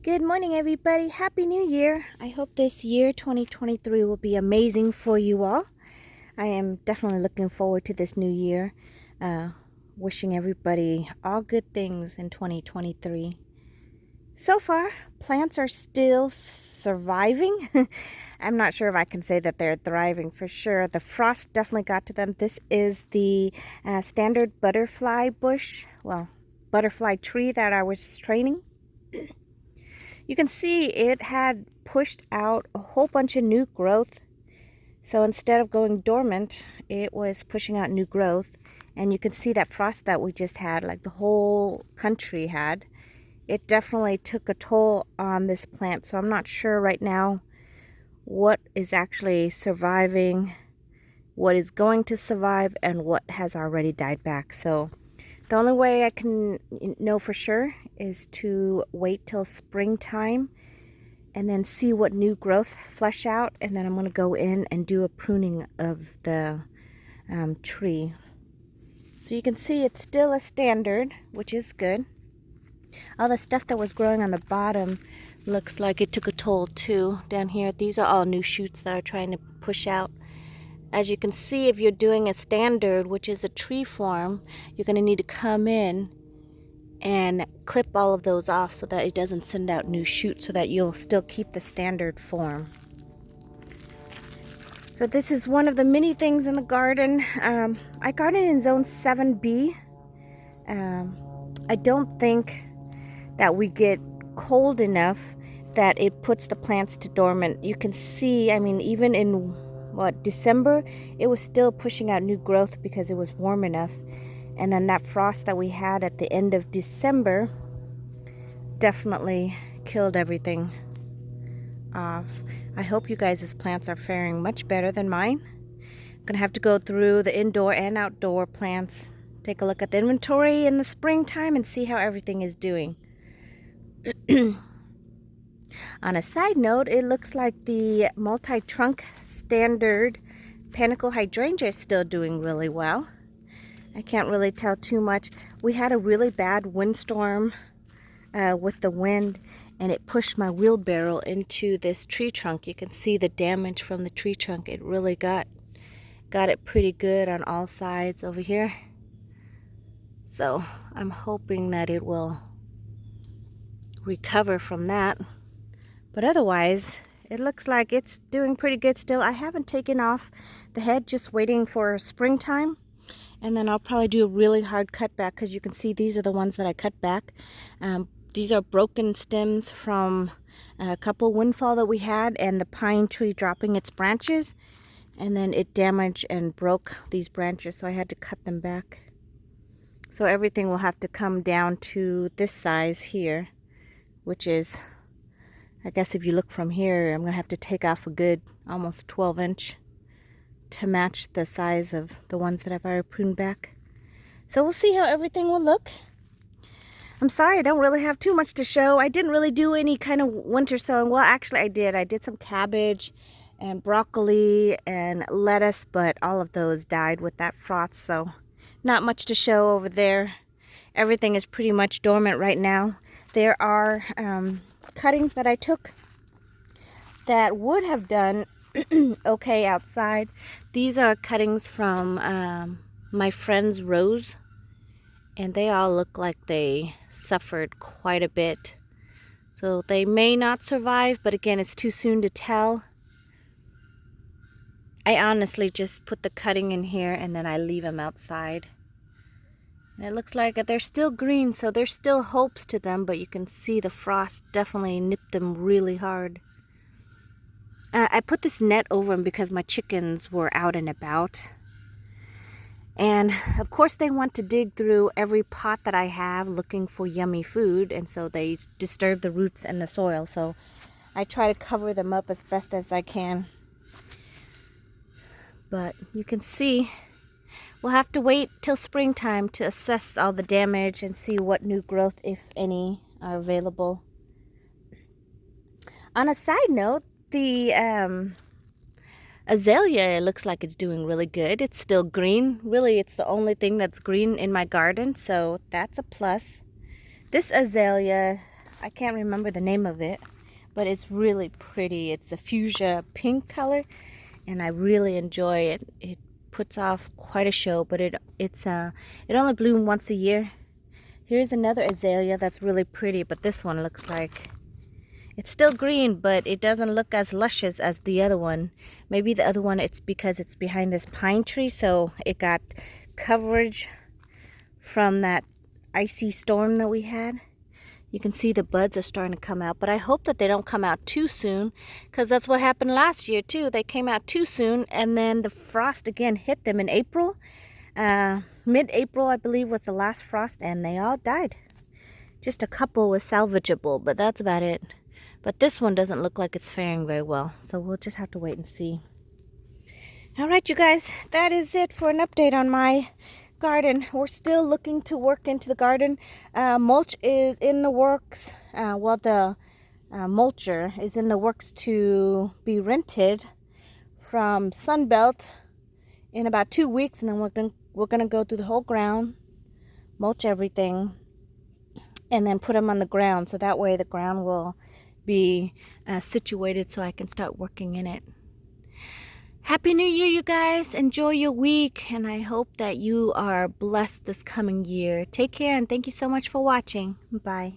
Good morning, everybody. Happy New Year. I hope this year 2023 will be amazing for you all. I am definitely looking forward to this new year. Uh, Wishing everybody all good things in 2023. So far, plants are still surviving. I'm not sure if I can say that they're thriving for sure. The frost definitely got to them. This is the standard butterfly bush, butterfly tree that I was training. You can see it had pushed out a whole bunch of new growth. So instead of going dormant, it was pushing out new growth. And you can see that frost that we just had, like the whole country had, it definitely took a toll on this plant. So I'm not sure right now what is actually surviving, what is going to survive, and what has already died back. So the only way I can know for sure is to wait till springtime and then see what new growth flesh out, and then I'm going to go in and do a pruning of the tree. So you can see it's still a standard, which is good. All the stuff that was growing on the bottom looks like it took a toll too. Down here, these are all new shoots that are trying to push out. As you can see, if you're doing a standard, which is a tree form, you're going to need to come in and clip all of those off so that it doesn't send out new shoots, so that you'll still keep the standard form. So this is one of the many things in the garden. I garden in zone 7B. I don't think that we get cold enough that it puts the plants to dormant. You can see, I mean, even in December, it was still pushing out new growth because it was warm enough. And then that frost that we had at the end of December definitely killed everything off. I hope you guys' plants are faring much better than mine. I'm gonna have to go through the indoor and outdoor plants, take a look at the inventory in the springtime, and see how everything is doing. On a side note, it looks like the multi-trunk standard panicle hydrangea is still doing really well. I can't really tell too much. We had a really bad windstorm with the wind, and it pushed my wheelbarrow into this tree trunk. You can see the damage from the tree trunk. It really got it pretty good on all sides over here. So I'm hoping that it will recover from that. But otherwise, it looks like it's doing pretty good still. I haven't taken off the head, just waiting for springtime. And then I'll probably do a really hard cut back, because you can see these are the ones that I cut back. These are broken stems from a couple windfall that we had, and the pine tree dropping its branches. And then it damaged and broke these branches, so I had to cut them back. So everything will have to come down to this size here, which is, I guess if you look from here, I'm going to have to take off a good almost 12-inch to match the size of the ones that I've already pruned back. So we'll see how everything will look. I'm sorry I don't really have too much to show. I didn't really do any kind of winter sowing. Well, actually I did. I did some cabbage and broccoli and lettuce, but all of those died with that frost, so not much to show over there. Everything is pretty much dormant right now. There are cuttings that I took that would have done okay outside. These are cuttings from my friend's rose, and they all look like they suffered quite a bit. So they may not survive, but again, it's too soon to tell. I honestly just put the cutting in here and then I leave them outside. And it looks like they're still green, so there's still hopes to them, but you can see the frost definitely nipped them really hard. I put this net over them because my chickens were out and about. And of course they want to dig through every pot that I have looking for yummy food, and so they disturb the roots and the soil. So I try to cover them up as best as I can. But you can see we'll have to wait till springtime to assess all the damage and see what new growth, if any, are available. On a side note, the azalea, it looks like it's doing really good. It's still green. Really, it's the only thing that's green in my garden, so that's a plus. This azalea I can't remember the name of it, but it's really pretty. It's a fuchsia pink color, and I really enjoy it. It puts off quite a show, but it only blooms once a year. Here's another azalea that's really pretty, but this one looks like it's still green, but it doesn't look as luscious as the other one. Maybe the other one, it's because it's behind this pine tree, so it got coverage from that icy storm that we had. You can see the buds are starting to come out, but I hope that they don't come out too soon, because that's what happened last year too. They came out too soon, and then the frost again hit them in April. Mid-April, I believe, was the last frost, and they all died. Just a couple was salvageable, but that's about it. But this one doesn't look like it's faring very well, so we'll just have to wait and see. All right, you guys, that is it for an update on my garden. We're still looking to work into the garden. Mulch is in the works. The mulcher is in the works to be rented from Sunbelt in about 2 weeks, and then we're gonna go through the whole ground, mulch everything, and then put them on the ground, so that way the ground will be situated so I can start working in it. Happy New Year, you guys. Enjoy your week, and I hope that you are blessed this coming year. Take care, and thank you so much for watching. Bye.